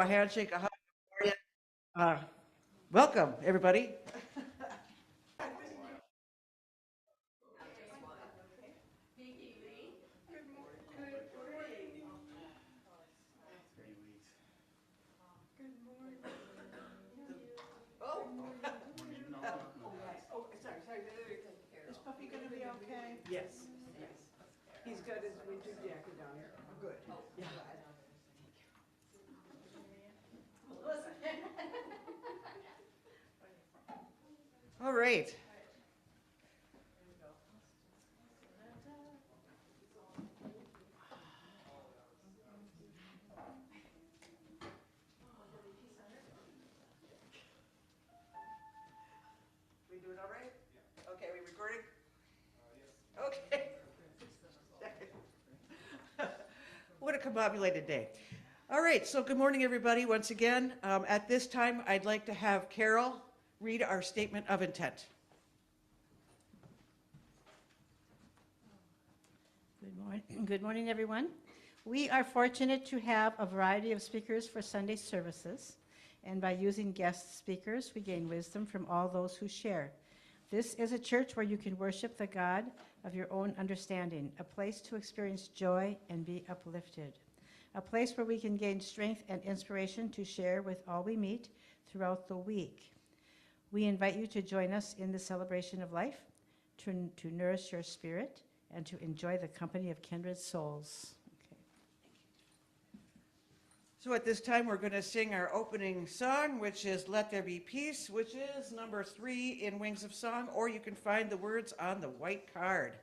a handshake, a hug. Uh, Welcome, everybody. Oh, sorry. Is Puppy going to be okay? Yes, yes. He's got his winter jacket on. Oh, good. Yeah. All right. We doing all right? Okay, we recording? Okay. What a combobulated day. All right, so good morning, everybody, once again. At this time, I'd like to have Carol read our statement of intent. Good morning, everyone. We are fortunate to have a variety of speakers for Sunday services, and by using guest speakers, we gain wisdom from all those who share. This is a church where you can worship the God of your own understanding, a place to experience joy and be uplifted, a place where we can gain strength and inspiration to share with all we meet throughout the week. We invite you to join us in the celebration of life, to nourish your spirit, and to enjoy the company of kindred souls. Okay. So at this time, we're going to sing our opening song, which is Let There Be Peace, which is number 3 in Wings of Song, or you can find the words on the white card.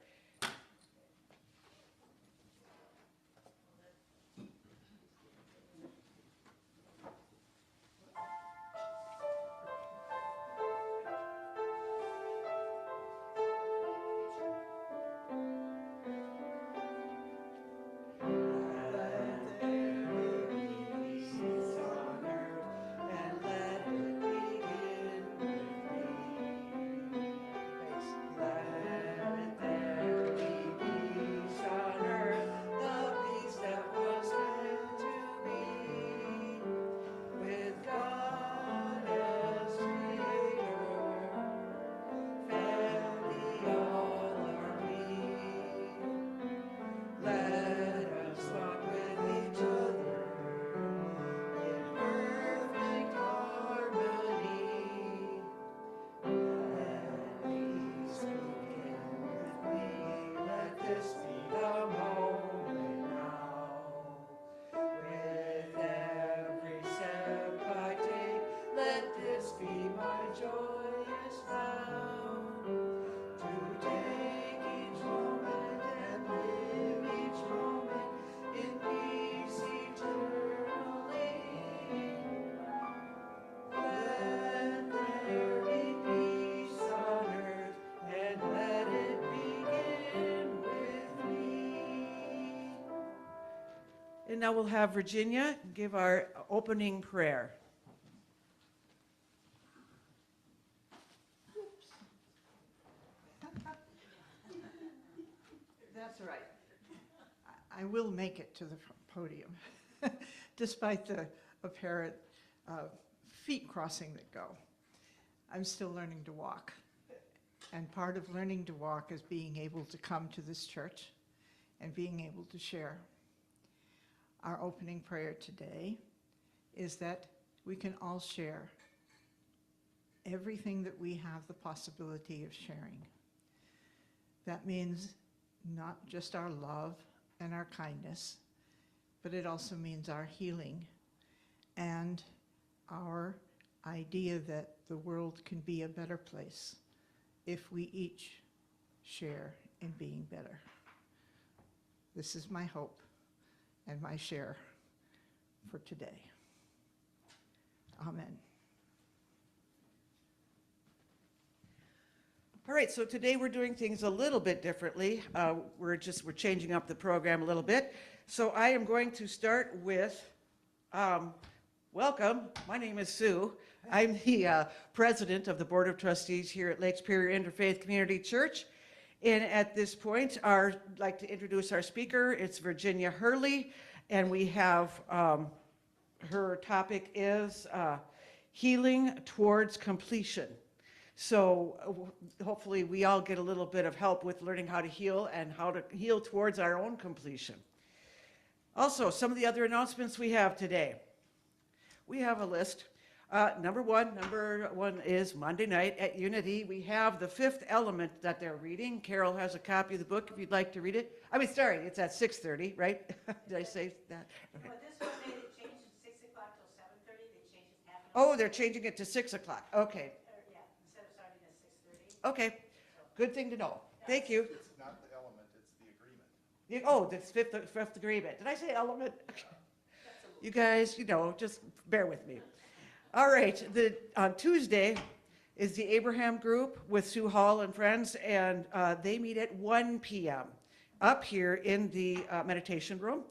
And now we'll have Virginia give our opening prayer. That's right. I will make it to the podium, despite the apparent feet crossing that go. I'm still learning to walk. And part of learning to walk is being able to come to this church and being able to share. Our opening prayer today is that we can all share everything that we have the possibility of sharing. That means not just our love and our kindness, but it also means our healing and our idea that the world can be a better place if we each share in being better. This is my hope and my share for today. Amen. All right, so today we're doing things a little bit differently. We're changing up the program a little bit. So I am going to start with, welcome, my name is Sue. I'm the president of the Board of Trustees here at Lake Superior Interfaith Community Church. And at this point, I'd like to introduce our speaker. It's Virginia Hurley, and we have her topic is healing towards completion. So hopefully we all get a little bit of help with learning how to heal and how to heal towards our own completion. Also, some of the other announcements we have today. We have a list. Number one is Monday night at Unity. We have the fifth element that they're reading. Carol has a copy of the book if you'd like to read it. It's at 6:30, right? Did I say that? Okay. Well, this one they changed it 6 o'clock till 7:30. They changed it half an hour. Oh, they're changing it to 6 o'clock. Okay. Yeah, instead of starting at 6:30. Okay. Good thing to know. Thank you. It's not the element, it's the agreement. Oh, that's fifth agreement. Did I say element? You guys, just bear with me. All right, on Tuesday is the Abraham Group with Sue Hall and friends, and they meet at 1 p.m. up here in the meditation room,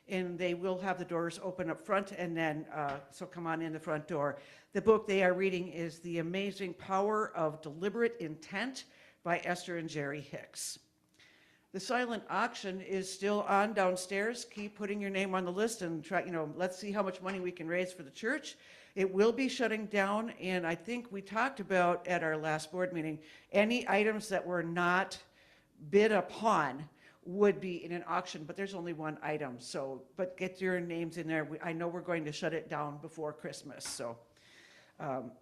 and they will have the doors open up front, and then, so come on in the front door. The book they are reading is The Amazing Power of Deliberate Intent by Esther and Jerry Hicks. The silent auction is still on downstairs. Keep putting your name on the list and try, let's see how much money we can raise for the church. It will be shutting down, and I think we talked about at our last board meeting, any items that were not bid upon would be in an auction, but there's only one item. So, but get your names in there. I know we're going to shut it down before Christmas. So,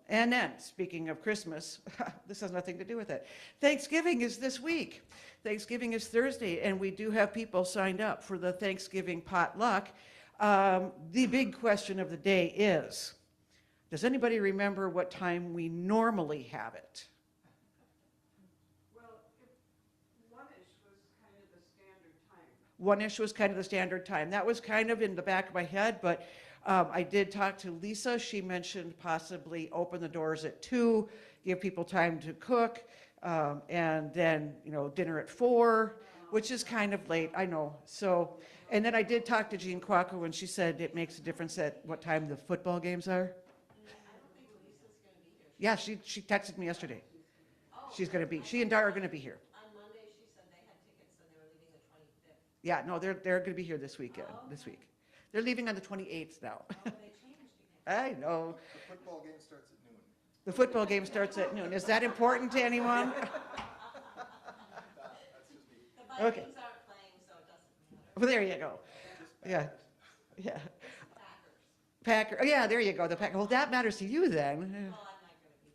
and then speaking of Christmas, this has nothing to do with it. Thanksgiving is this week. Thanksgiving is Thursday, and we do have people signed up for the Thanksgiving potluck. The big question of the day is, does anybody remember what time we normally have it? Well, one-ish was kind of the standard time. One-ish was kind of the standard time. That was kind of in the back of my head, but I did talk to Lisa. She mentioned possibly open the doors at 2, give people time to cook, and then, dinner at 4, which is kind of late, I know. So, and then I did talk to Jean Quaco, and she said it makes a difference at what time the football games are. Yeah, she texted me yesterday. She's going to be, she and Dar are going to be here. On Monday, she said they had tickets and they were leaving the 25th. Yeah, no, they're going to be here this weekend, this week. They're leaving on the 28th now. They changed again. I know. The football game starts at noon. The football game starts at noon. Is that important to anyone? That's just me. The Vikings Okay. aren't playing, so it doesn't matter. Well, there you go. Yeah, yeah. Packers. Oh, yeah, there you go, the Packer. Well, that matters to you then. Well, I'm not going to be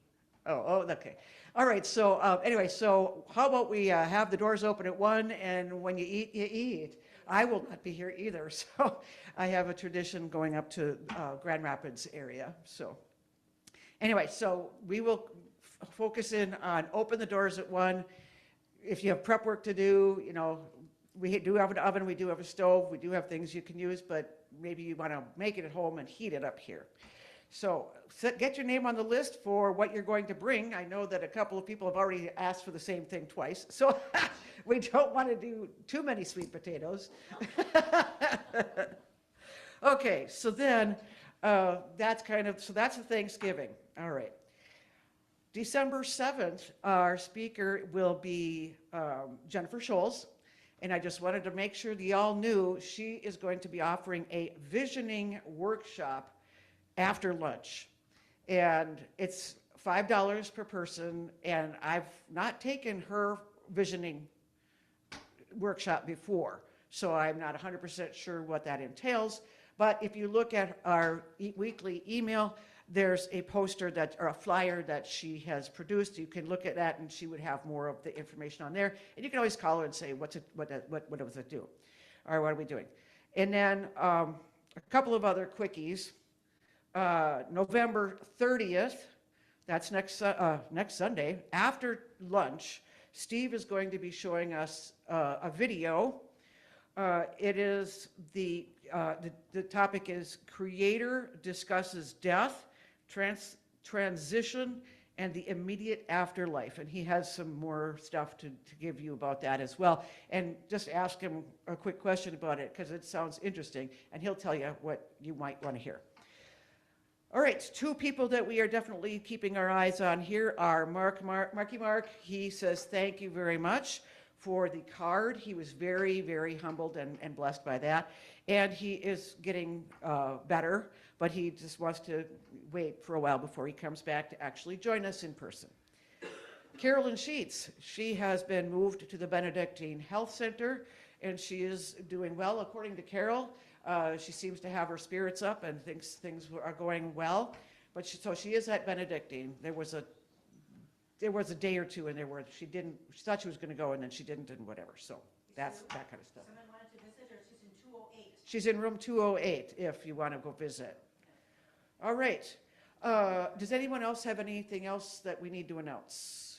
here. Oh, okay. All right, so anyway, so how about we have the doors open at 1, and when you eat, you eat. I will not be here either, so I have a tradition going up to Grand Rapids area. So anyway, so we will focus in on open the doors at 1. If you have prep work to do, we do have an oven, we do have a stove, we do have things you can use, but maybe you want to make it at home and heat it up here. So get your name on the list for what you're going to bring. I know that a couple of people have already asked for the same thing twice, so we don't want to do too many sweet potatoes. Okay, so then that's the Thanksgiving. All right. December 7th, our speaker will be Jennifer Scholes. And I just wanted to make sure that y'all knew she is going to be offering a visioning workshop after lunch. And it's $5 per person, and I've not taken her visioning workshop before, so I'm not 100% sure what that entails. But if you look at our weekly email, there's a poster or a flyer that she has produced. You can look at that, and she would have more of the information on there. And you can always call her and say, what does it do? Or what are we doing? And then a couple of other quickies. November 30th, that's next Sunday, after lunch, Steve is going to be showing us a video. It is the topic is Creator Discusses Death, Transition, and the Immediate Afterlife. And he has some more stuff to give you about that as well. And just ask him a quick question about it, because it sounds interesting, and he'll tell you what you might want to hear. All right, 2 people that we are definitely keeping our eyes on here are Marky Mark. He says thank you very much for the card. He was very, very humbled and blessed by that. And he is getting better, but he just wants to wait for a while before he comes back to actually join us in person. Carolyn Sheets, she has been moved to the Benedictine Health Center, and she is doing well. According to Carol, she seems to have her spirits up and thinks things are going well. But so she is at Benedictine. There was a day or two in there where she thought she was going to go, and then she didn't, and whatever. So that's that kind of stuff. Someone wanted to visit, or she's in 208? She's in room 208 if you want to go visit. All right. Does anyone else have anything else that we need to announce?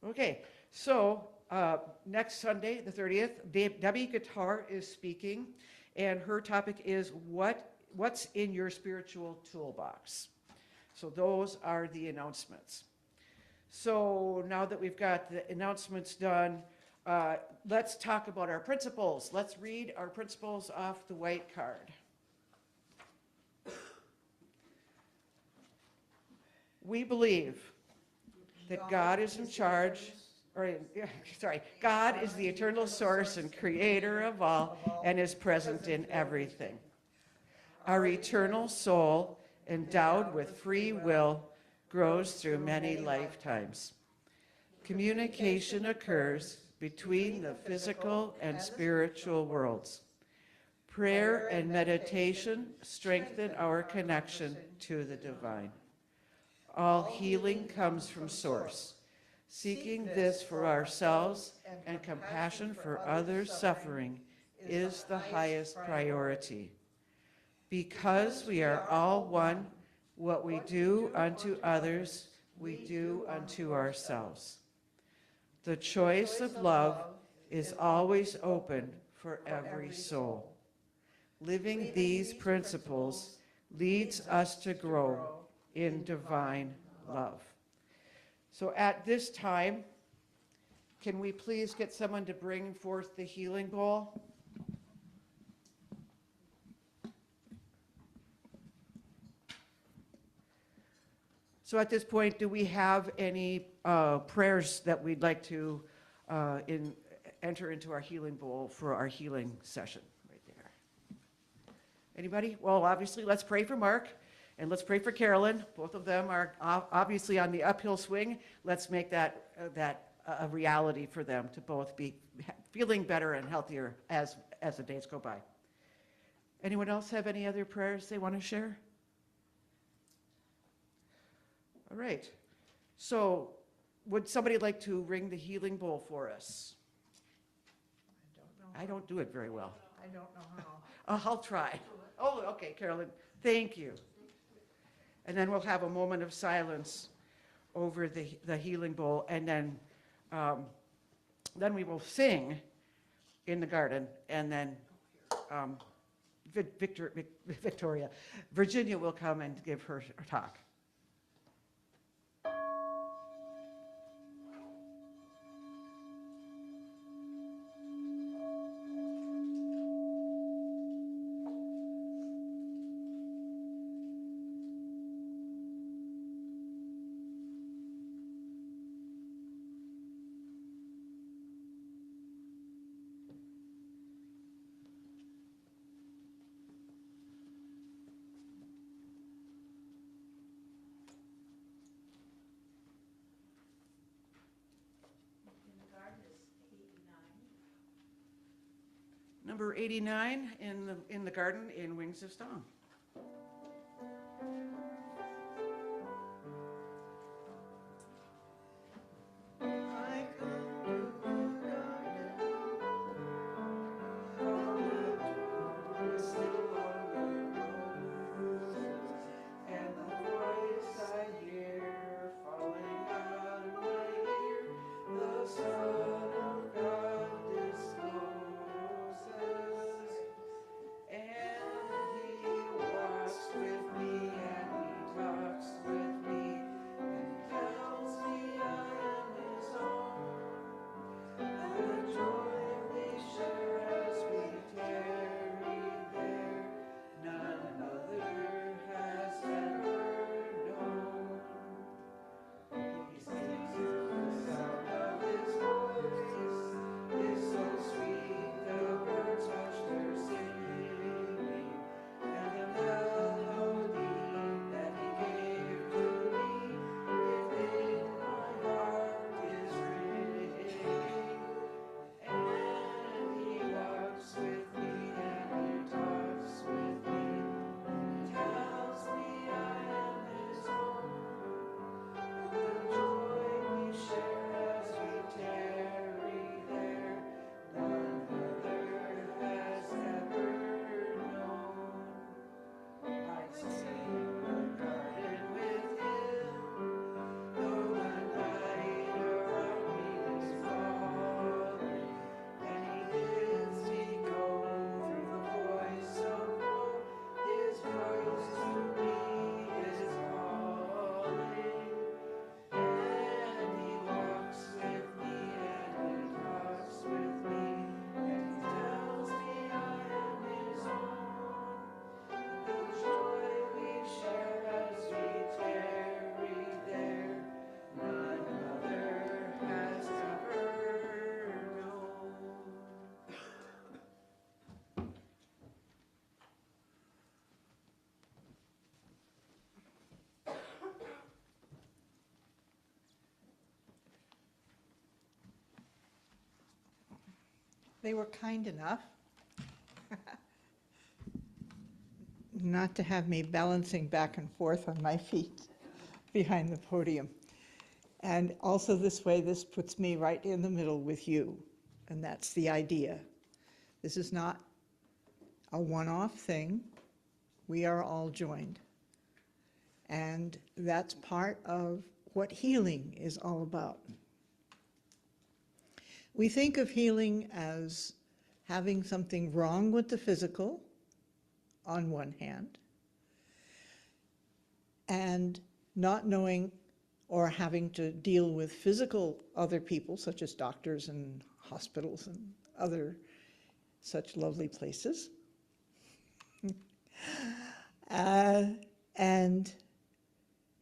Okay, so next Sunday, the 30th, Debbie Guitar is speaking, and her topic is what's in your spiritual toolbox. So those are the announcements. So now that we've got the announcements done, let's talk about our principles. Let's read our principles off the white card. We believe that God is in charge, God is the eternal source and creator of all and is present in everything. Our eternal soul, endowed with free will, grows through many lifetimes. Communication occurs between the physical and spiritual worlds. Prayer and meditation strengthen our connection to the divine. All healing comes from Source. Seeking this for ourselves and compassion for others suffering is the highest priority. Because we are all one, what we do unto others, we do unto ourselves. The choice of love is always open for every soul. Living these principles leads us to grow in divine love. So at this time, can we please get someone to bring forth the healing bowl? So at this point, do we have any prayers that we'd like to enter into our healing bowl for our healing session right there? Anybody? Well, obviously, let's pray for Mark. And let's pray for Carolyn. Both of them are obviously on the uphill swing. Let's make that a reality for them to both be feeling better and healthier as the days go by. Anyone else have any other prayers they want to share? All right. So would somebody like to ring the healing bowl for us? I don't do it very well. I don't know how. I'll try. Oh, okay, Carolyn. Thank you. And then we'll have a moment of silence over the healing bowl, and then we will sing in the garden, and then Virginia will come and give her talk. Number 89 in the garden in Wings of Stone. They were kind enough not to have me balancing back and forth on my feet behind the podium. And also this way, this puts me right in the middle with you. And that's the idea. This is not a one-off thing. We are all joined. And that's part of what healing is all about. We think of healing as having something wrong with the physical, on one hand, and not knowing or having to deal with physical other people, such as doctors and hospitals and other such lovely places. And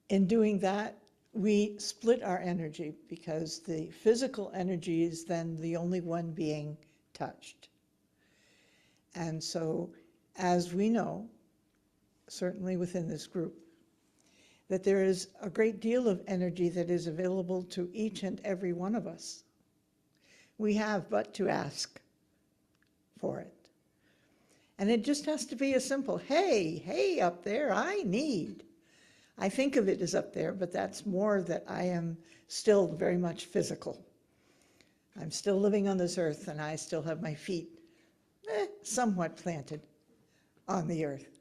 in doing that, we split our energy because the physical energy is then the only one being touched. And so, as we know, certainly within this group, that there is a great deal of energy that is available to each and every one of us. We have but to ask for it. And it just has to be a simple, hey, up there, I need. I think of it as up there, but that's more that I am still very much physical. I'm still living on this earth, and I still have my feet somewhat planted on the earth.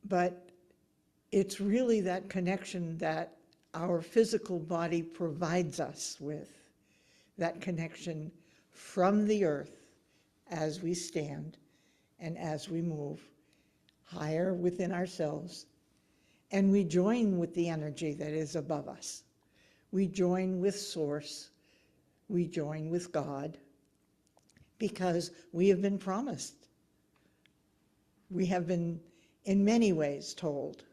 But it's really that connection that our physical body provides us with, that connection from the earth as we stand and as we move higher within ourselves, and we join with the energy that is above us. We join with Source, we join with God, because we have been promised. We have been in many ways told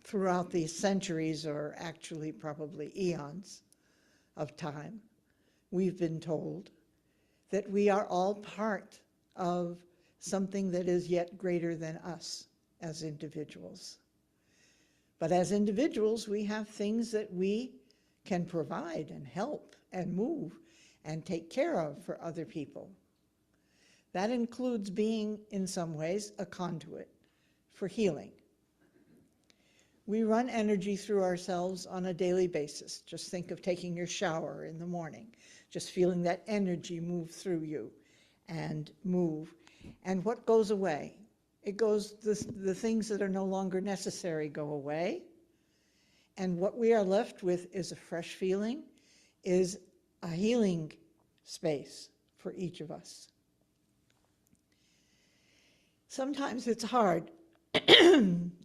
throughout the centuries, or actually probably eons of time, we've been told that we are all part of something that is yet greater than us as individuals. But as individuals, we have things that we can provide and help and move and take care of for other people. That includes being, in some ways, a conduit for healing. We run energy through ourselves on a daily basis. Just think of taking your shower in the morning, just feeling that energy move through you and move. And what goes away? It goes, the things that are no longer necessary go away. And what we are left with is a fresh feeling, is a healing space for each of us. Sometimes it's hard.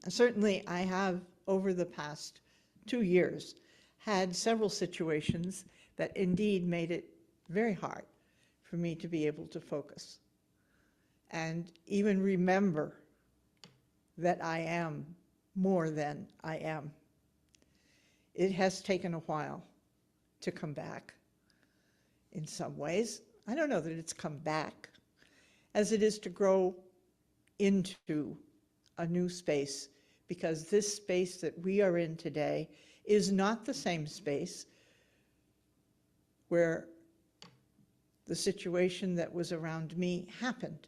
Certainly I have, over the past 2 years, had several situations that indeed made it very hard for me to be able to focus and even remember that I am more than I am. It has taken a while to come back in some ways. I don't know that it's come back as it is to grow into a new space, because this space that we are in today is not the same space where the situation that was around me happened.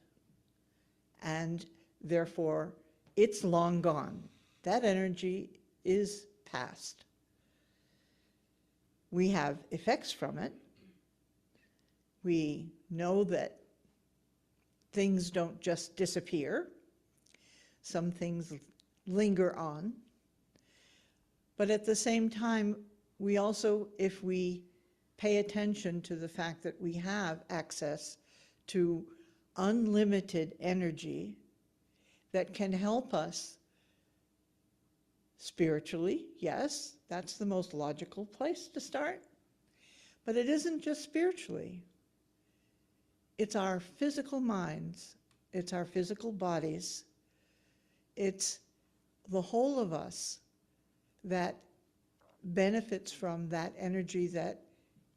And therefore, it's long gone. That energy is past. We have effects from it. We know that things don't just disappear. Some things linger on. But at the same time, we also, if we pay attention to the fact that we have access to unlimited energy that can help us spiritually, yes, that's the most logical place to start. But it isn't just spiritually. It's our physical minds, it's our physical bodies, it's the whole of us that benefits from that energy that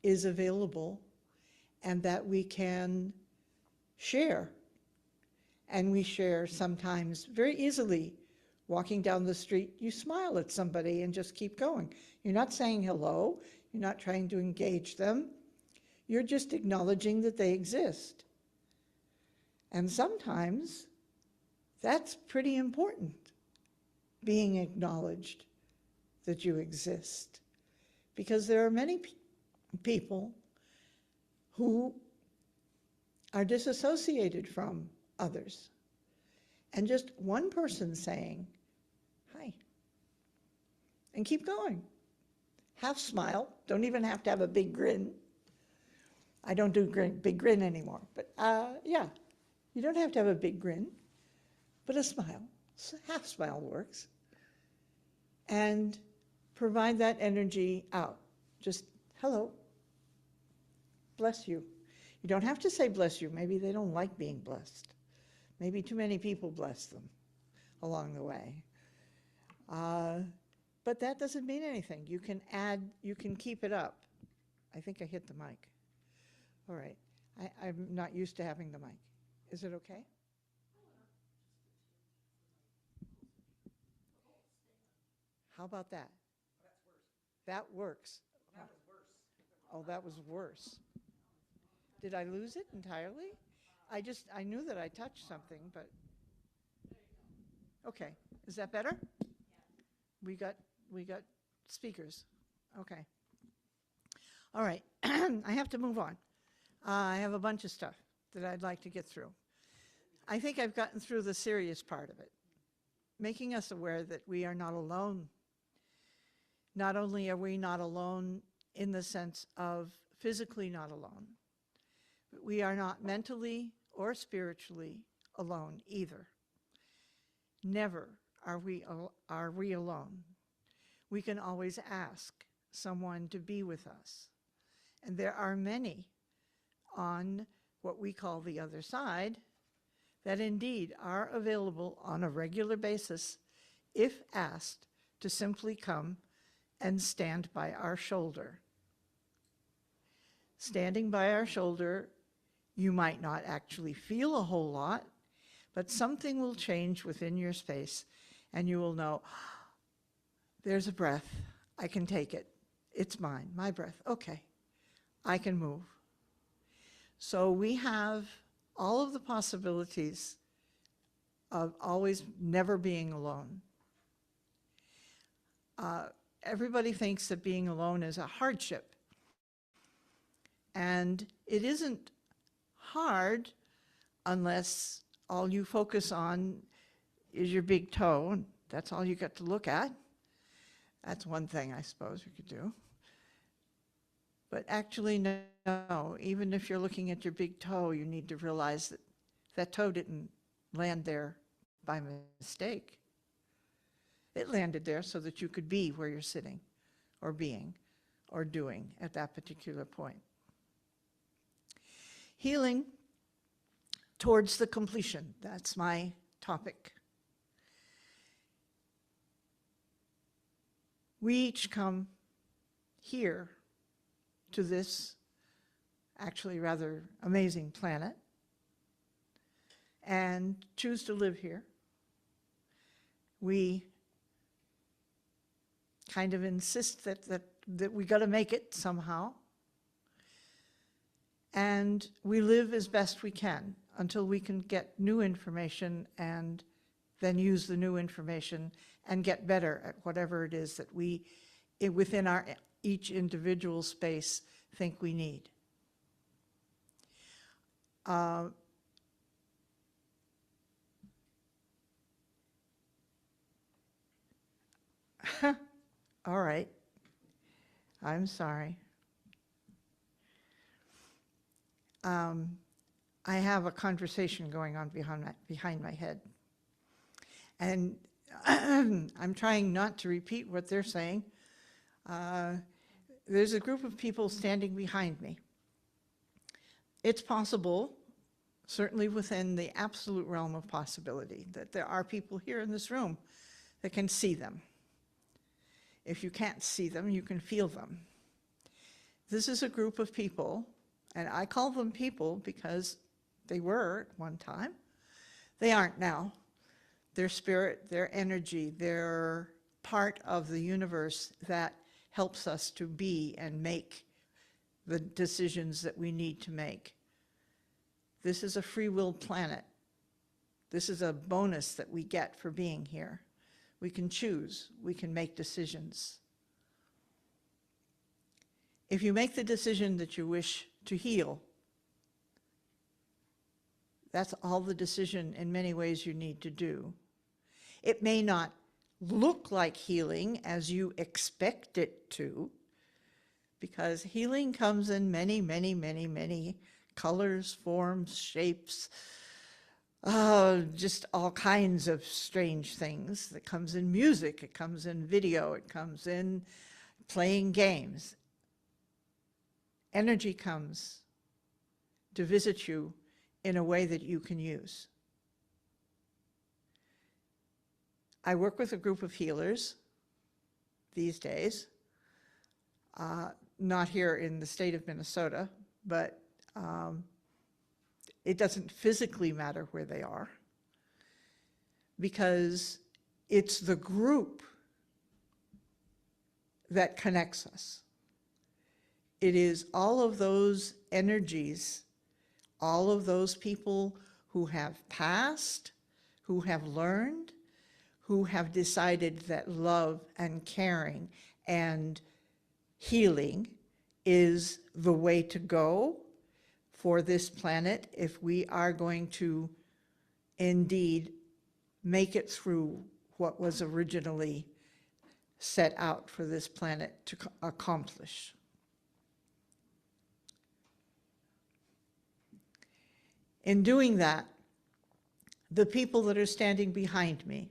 is available and that we can share. And we share sometimes very easily. Walking down the street, you smile at somebody and just keep going. You're not saying hello, you're not trying to engage them. You're just acknowledging that they exist. And sometimes that's pretty important, being acknowledged that you exist. Because there are many people who are disassociated from others. And just one person saying, hi, and keep going. Half smile, don't even have to have a big grin. I don't do big grin anymore, but yeah, you don't have to have a big grin, but a smile, half smile works. And provide that energy out. Just, hello, bless you. You don't have to say bless you. Maybe they don't like being blessed. Maybe too many people bless them along the way. But that doesn't mean anything. You can add, you can keep it up. I think I hit the mic. All right. I'm not used to having the mic. Is it okay? How about that? That works. That was worse. Oh, that was worse. Did I lose it entirely? I knew that I touched something, but. Okay, is that better? We got speakers. Okay. All right, I have to move on. I have a bunch of stuff that I'd like to get through. I think I've gotten through the serious part of it, making us aware that we are not alone. Not only are we not alone in the sense of physically not alone, but we are not mentally or spiritually alone either. Never are we alone. We can always ask someone to be with us. And there are many on what we call the other side that indeed are available on a regular basis if asked to simply come and stand by our shoulder. Standing by our shoulder, you might not actually feel a whole lot, but something will change within your space and you will know, there's a breath, I can take it, it's mine, my breath, okay, I can move. So we have all of the possibilities of always never being alone. Everybody thinks that being alone is a hardship. And it isn't hard unless all you focus on is your big toe, and that's all you got to look at. That's one thing I suppose you could do. But actually, no, even if you're looking at your big toe, you need to realize that that toe didn't land there by mistake. It landed there so that you could be where you're sitting or being or doing at that particular point. Healing towards the completion, that's my topic. We each come here to this actually rather amazing planet and choose to live here. We kind of insist that we got to make it somehow. And we live as best we can until we can get new information and then use the new information and get better at whatever it is that we, within our each individual space, think we need. All right. I'm sorry. I have a conversation going on behind my head. And I'm trying not to repeat what they're saying. There's a group of people standing behind me. It's possible, certainly within the absolute realm of possibility, that there are people here in this room that can see them. If you can't see them, you can feel them. This is a group of people, and I call them people because they were at one time. They aren't now. Their spirit, their energy, they're part of the universe that helps us to be and make the decisions that we need to make. This is a free will planet. This is a bonus that we get for being here. We can choose, we can make decisions. If you make the decision that you wish to heal, that's all the decision in many ways you need to do. It may not look like healing as you expect it to, because healing comes in many, many, many, many colors, forms, shapes, just all kinds of strange things. It comes in music, it comes in video, it comes in playing games. Energy comes to visit you in a way that you can use. I work with a group of healers these days, not here in the state of Minnesota, but it doesn't physically matter where they are, because it's the group that connects us. It is all of those energies, all of those people who have passed, who have learned, who have decided that love and caring and healing is the way to go for this planet if we are going to indeed make it through what was originally set out for this planet to accomplish. In doing that, the people that are standing behind me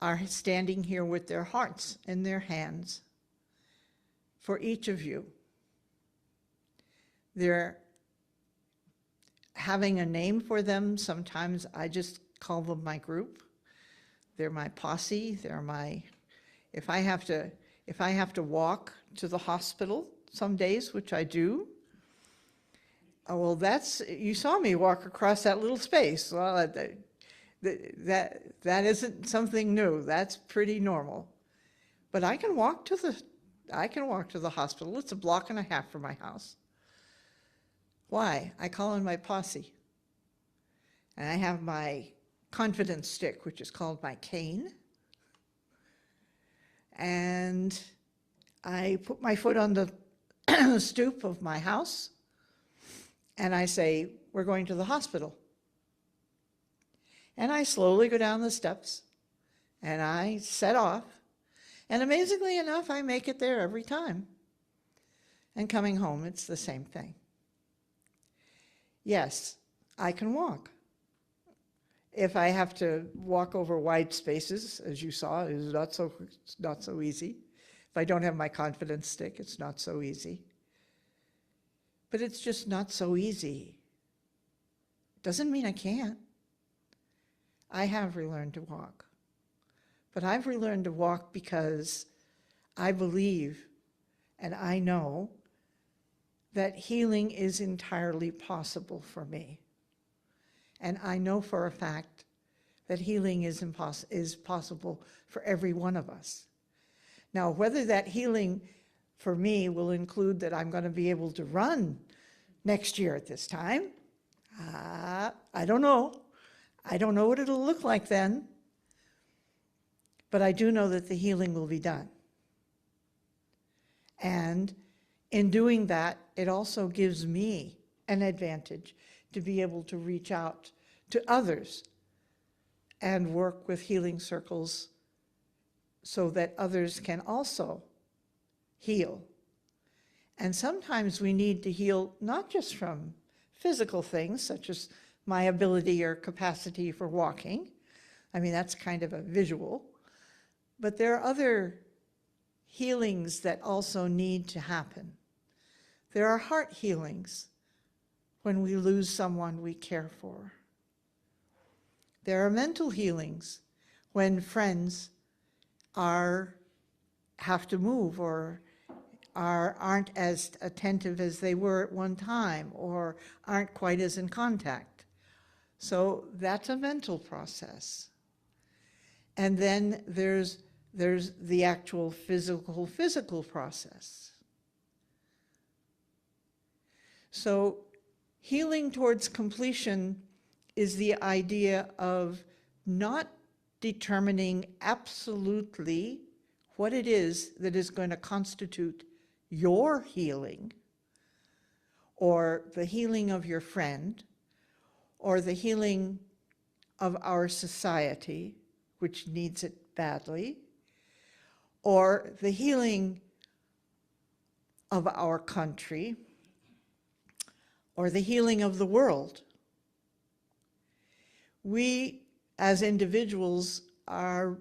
are standing here with their hearts in their hands for each of you. They're having a name for them. Sometimes I just call them my group. They're my posse. They're my, if I have to walk to the hospital some days, which I do, oh, well, that's, you saw me walk across that little space. Well, that isn't something new. That's pretty normal. But I can walk to the hospital. It's a block and a half from my house. Why? I call in my posse. And I have my confidence stick, which is called my cane. And I put my foot on the stoop of my house, and I say, we're going to the hospital. And I slowly go down the steps, and I set off. And amazingly enough, I make it there every time. And coming home, it's the same thing. Yes, I can walk. If I have to walk over wide spaces, as you saw, it's not so easy. If I don't have my confidence stick, it's not so easy. But it's just not so easy. Doesn't mean I can't. I have relearned to walk. But I've relearned to walk because I believe and I know that healing is entirely possible for me. And I know for a fact that healing is possible for every one of us. Now, whether that healing for me will include that I'm going to be able to run next year at this time, I don't know. I don't know what it'll look like then. But I do know that the healing will be done. And in doing that, it also gives me an advantage to be able to reach out to others and work with healing circles so that others can also heal. And sometimes we need to heal not just from physical things, such as my ability or capacity for walking. I mean, that's kind of a visual. But there are other healings that also need to happen. There are heart healings when we lose someone we care for. There are mental healings when friends have to move or aren't as attentive as they were at one time or aren't quite as in contact. So that's a mental process. And then there's the actual physical process. So healing towards completion is the idea of not determining absolutely what it is that is going to constitute your healing, or the healing of your friend, or the healing of our society, which needs it badly, or the healing of our country, or the healing of the world. We, as individuals, are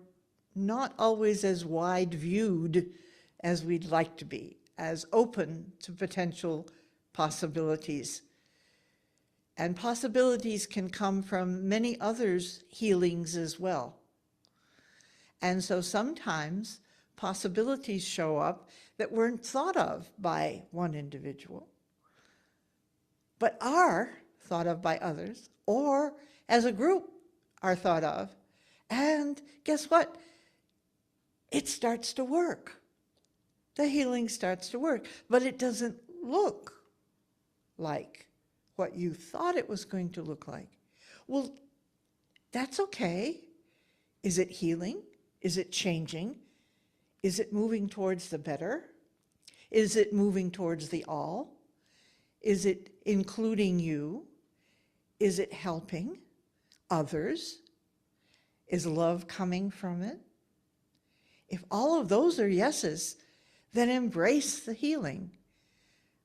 not always as wide-viewed as we'd like to be, as open to potential possibilities. And possibilities can come from many others' healings as well. And so sometimes possibilities show up that weren't thought of by one individual, but are thought of by others, or as a group are thought of. And guess what? It starts to work. The healing starts to work, but it doesn't look like what you thought it was going to look like. Well, that's okay. Is it healing? Is it changing? Is it moving towards the better? Is it moving towards the all? Is it including you? Is it helping others? Is love coming from it? If all of those are yeses, then embrace the healing,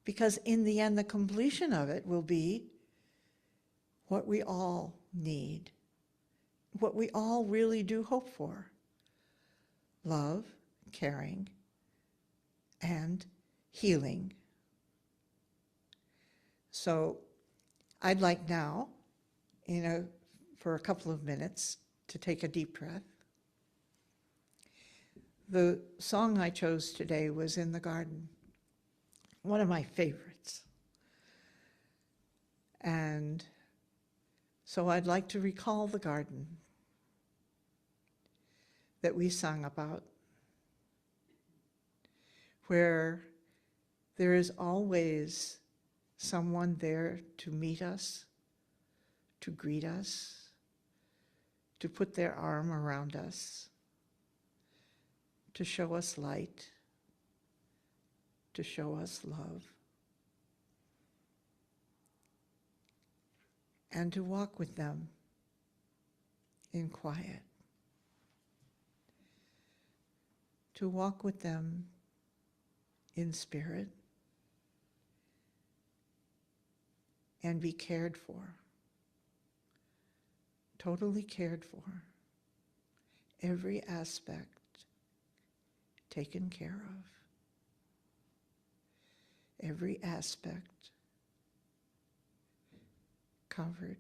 because in the end, the completion of it will be what we all need, what we all really do hope for: love, caring, and healing. So I'd like now, for a couple of minutes, to take a deep breath. The song I chose today was In the Garden, one of my favorites. And so I'd like to recall the garden that we sang about, where there is always someone there to meet us, to greet us, to put their arm around us, to show us light, to show us love, and to walk with them in quiet, to walk with them in spirit, and be cared for, totally cared for, every aspect taken care of, every aspect covered,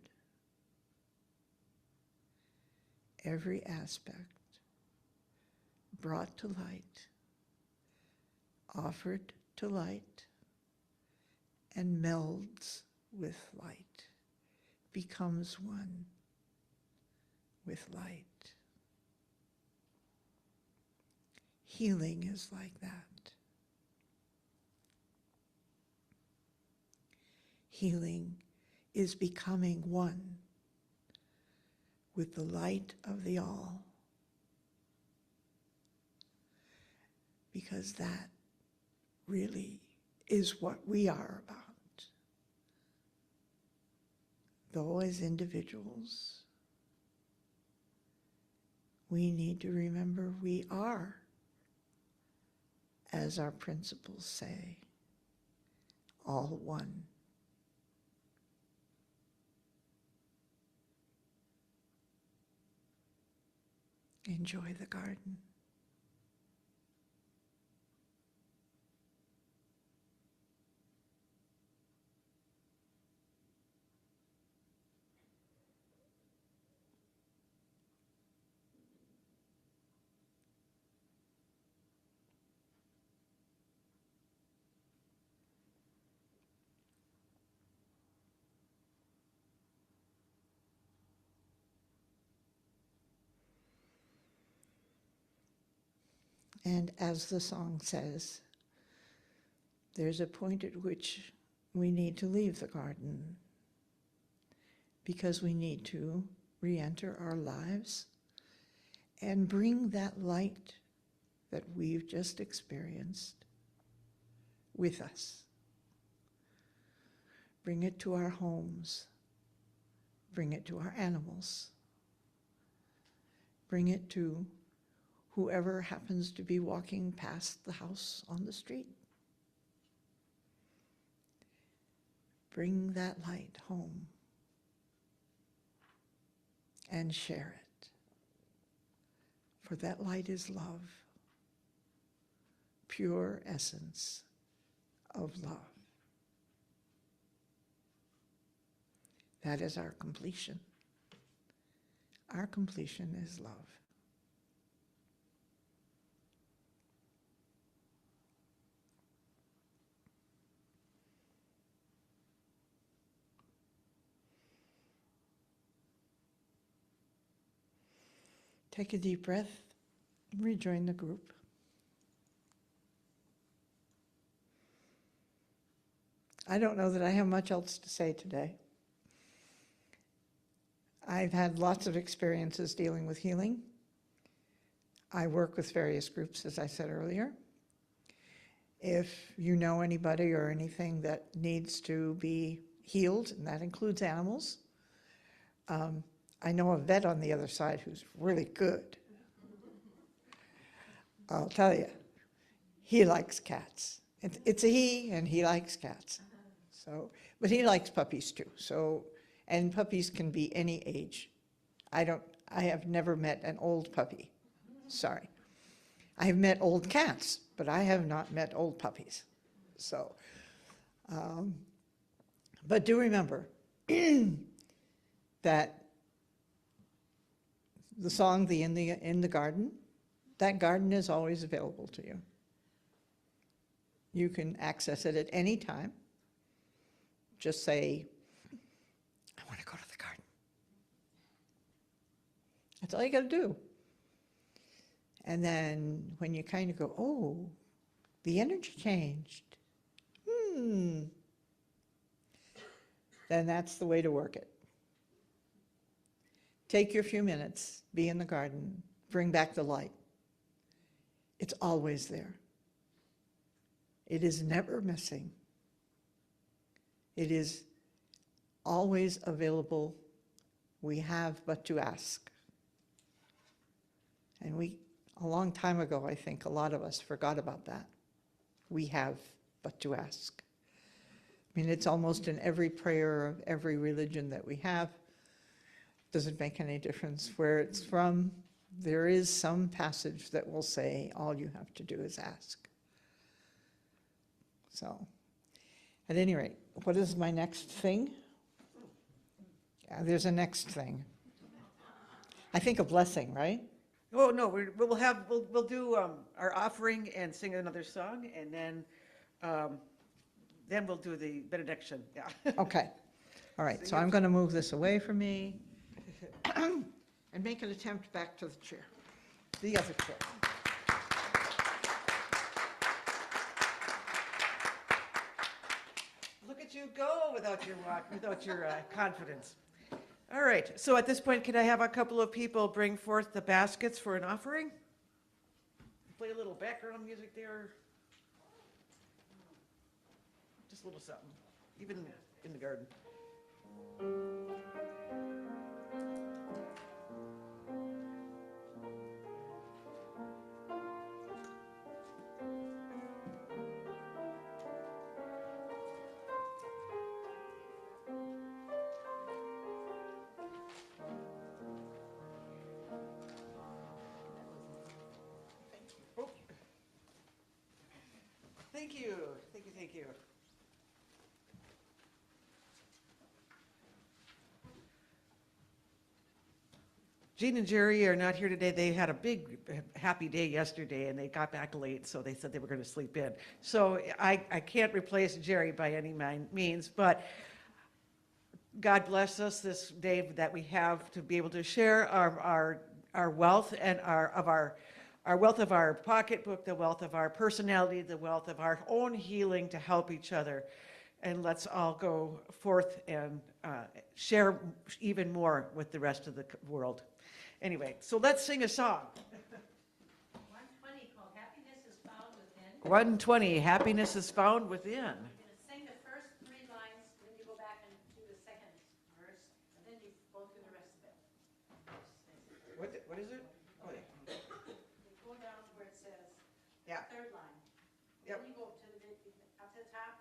every aspect brought to light, offered to light, and melds with light, becomes one with light. Healing is like that. Healing is becoming one with the light of the all, because that really is what we are about. Though as individuals, we need to remember we are, as our principles say, all one. Enjoy the garden. And as the song says, there's a point at which we need to leave the garden because we need to re-enter our lives and bring that light that we've just experienced with us. Bring it to our homes. Bring it to our animals. Bring it to whoever happens to be walking past the house on the street. Bring that light home and share it. For that light is love, pure essence of love. That is our completion. Our completion is love. Take a deep breath, rejoin the group. I don't know that I have much else to say today. I've had lots of experiences dealing with healing. I work with various groups, as I said earlier. If you know anybody or anything that needs to be healed, and that includes animals, I know a vet on the other side who's really good. I'll tell you, he likes cats. It's a he, and he likes cats. So, but he likes puppies too. So, and puppies can be any age. I have never met an old puppy. Sorry. I have met old cats, but I have not met old puppies. So, but do remember that the song, in the garden, that garden is always available to you. You can access it at any time. Just say, I want to go to the garden. That's all you got to do. And then when you kind of go, oh, the energy changed. Then that's the way to work it. Take your few minutes, be in the garden, bring back the light. It's always there. It is never missing. It is always available. We have but to ask. And a long time ago, I think a lot of us forgot about that. We have but to ask. I mean, it's almost in every prayer of every religion that we have. Doesn't make any difference where it's from. There is some passage that will say, all you have to do is ask. So, at any rate, what is my next thing? Yeah, there's a next thing. I think a blessing, right? Oh, no, we'll do our offering and sing another song, and then we'll do the benediction, yeah. Okay. All right, so I'm going to move this away from me and make an attempt back to the chair, the other chair. Look at you go without your confidence. All right, so at this point, can I have a couple of people bring forth the baskets for an offering? Play a little background music there. Just a little something, even in the garden. Thank you, thank you, thank you. Jean and Jerry are not here today. They had a big, happy day yesterday, and they got back late, so they said they were going to sleep in. So I can't replace Jerry by any means, but God bless us this day that we have to be able to share our wealth and our wealth of our pocketbook, the wealth of our personality, the wealth of our own healing to help each other. and let's all go forth and share even more with the rest of the world. Anyway, so let's sing a song. 120 called Happiness is Found Within. 120, happiness is found within. You're going to sing the first 3 lines, then you go back and do the second verse, and then you go through the rest of it. What is it? Oh, yeah. You go down to where it says, Yeah. third line. Yep. Then you go up to the top.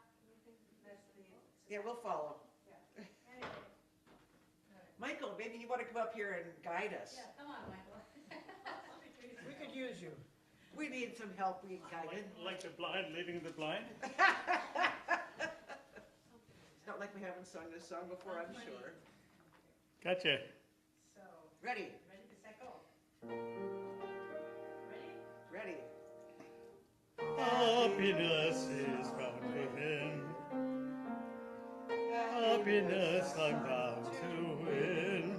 That's the. Yeah, we'll follow. Yeah. Anyway. Michael, maybe you want to come up here and guide us. Yeah, come on, Michael. We could use you. We need some help being guided. Like the blind leading the blind? It's not like we haven't sung this song before, I'm sure. Gotcha. So, Ready? ready to set go. Ready? Ready. Happiness is found within. Happiness I'm bound to win.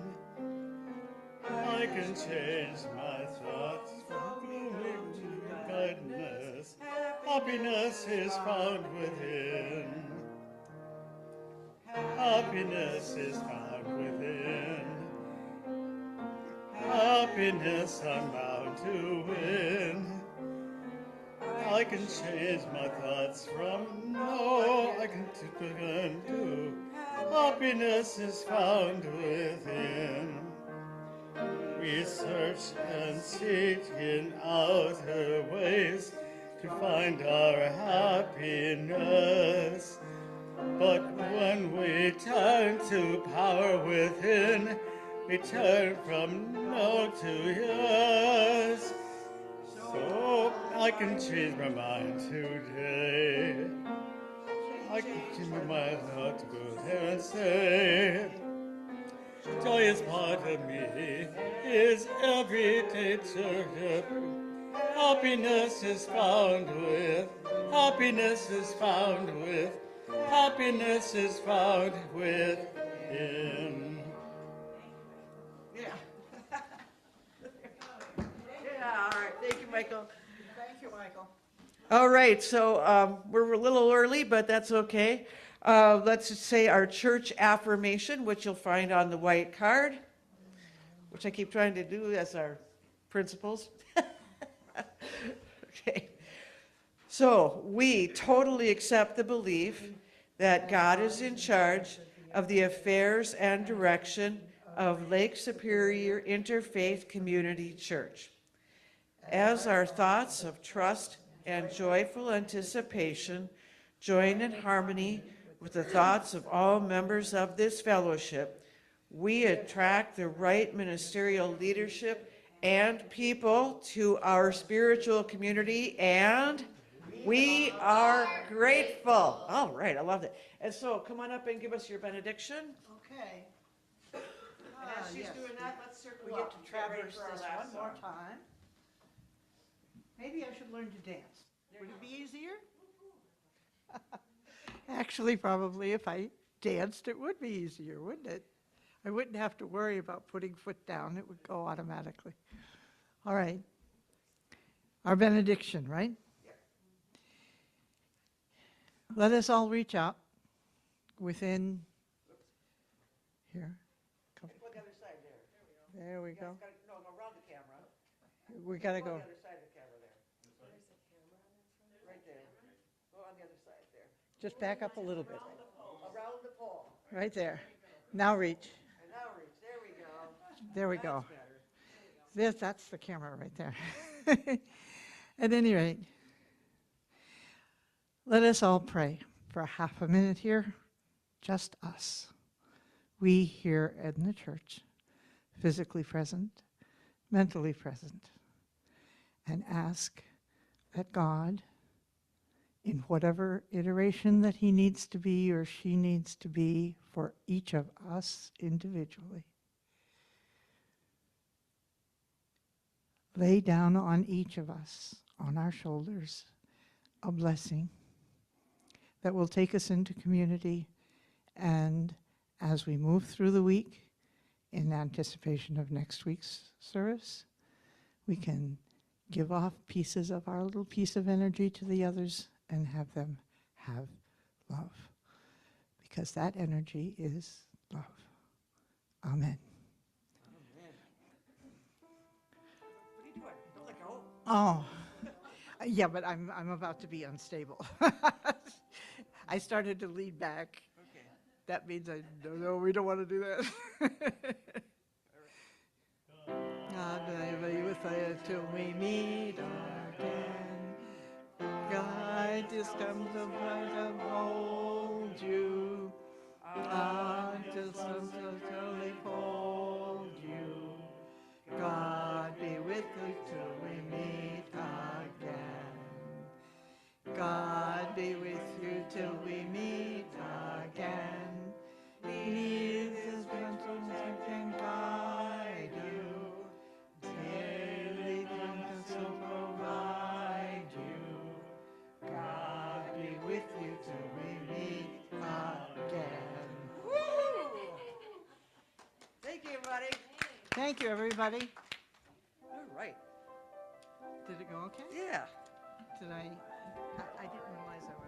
I can change my thoughts from gloomy to kindness. Happiness is found within. Happiness is found within. Happiness I'm bound to win. I can change my thoughts from no, I can do. Happiness is found within. We search and seek in outer ways to find our happiness. But when we turn to power within, we turn from no to yes. So I can change my mind today. I can change my mind not to go there and say, joy is part of me, is everyday joy. Happiness is found with, happiness is found with, happiness is found within. Yeah. Yeah, all right. Thank you, Michael. Thank you, Michael. All right, so we're a little early, but that's okay. Let's just say our church affirmation, which you'll find on the white card, which I keep trying to do as our principals. Okay. So we totally accept the belief that God is in charge of the affairs and direction of Lake Superior Interfaith Community Church. As our thoughts of trust and joyful anticipation join in harmony with the thoughts of all members of this fellowship, we attract the right ministerial leadership and people to our spiritual community, and we are grateful. All right, I love that. And so come on up and give us your benediction. Okay. And as she's Yes. doing that, let's circle We up get to and get ready traverse for our this last one more song. time. Maybe I should learn to dance. Would it be easier? Actually, probably if I danced, it would be easier, wouldn't it? I wouldn't have to worry about putting foot down. It would go automatically. All right. Our benediction, right? Let us all reach out within here. Come. Go on the other side there. There we You guys go. gotta- No, go around the camera. We got to Go on go. the other side of the camera there. Right there. Go on the other side there. Just back up a little bit. Around the pole. Right there. Now reach. And now reach. There we go. There we go. That's better. That's the camera right there. At any rate, let us all pray for half a minute here, just us. We here in the church, physically present, mentally present, and ask that God, in whatever iteration that he needs to be or she needs to be for each of us individually, lay down on each of us, on our shoulders, a blessing that will take us into community, and as we move through the week in anticipation of next week's service, we can give off pieces of our little piece of energy to the others and have them have love. because that energy is love. Amen. What are you doing? Don't let go. Oh, yeah, but I'm about to be unstable. I started to lean back. Okay. That means no, we don't want to do that. God be with you till we meet again. God just comes to find and hold you. Just totally hold you. God be with you till we meet again. God be with you till we meet again. He is gentleness can guide you. Daily kindness will provide you. God be with you till we meet again. Thank you, everybody. Thank you, everybody. All right. Did it go okay? Yeah. Did I didn't realize I was.